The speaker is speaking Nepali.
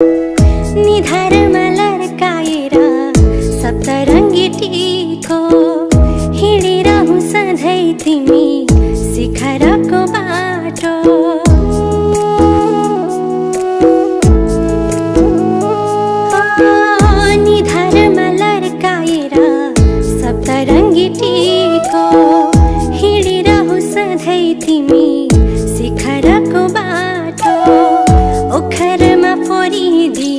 निधारमा लर्काएर सप्तरङ्गी टीको हिँडिरहँ सधैँ तिमी शिखरको बाटो। निधारमा लर्काएर सप्तरङ्गी टीको हिँडिरहँ सधैँ तिमी शिखरको बाटो। ओखरमा फोरिदी